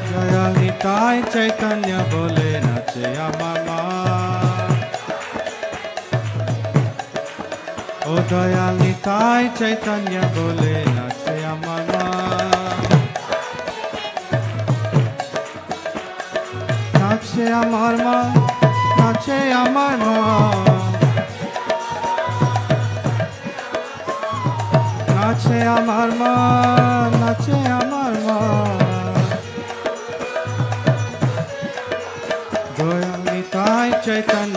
দয়াল নিতাই চৈতন্য বলে নাচে আমার মা। ও দয়াল নিতাই চৈতন্য বলে নাচে আমার মা। নাচে আমার মা, নাচে আমার মা, নাচে আমার মা, নাচে আমার মা। দয়াল নিতাই চৈতন্য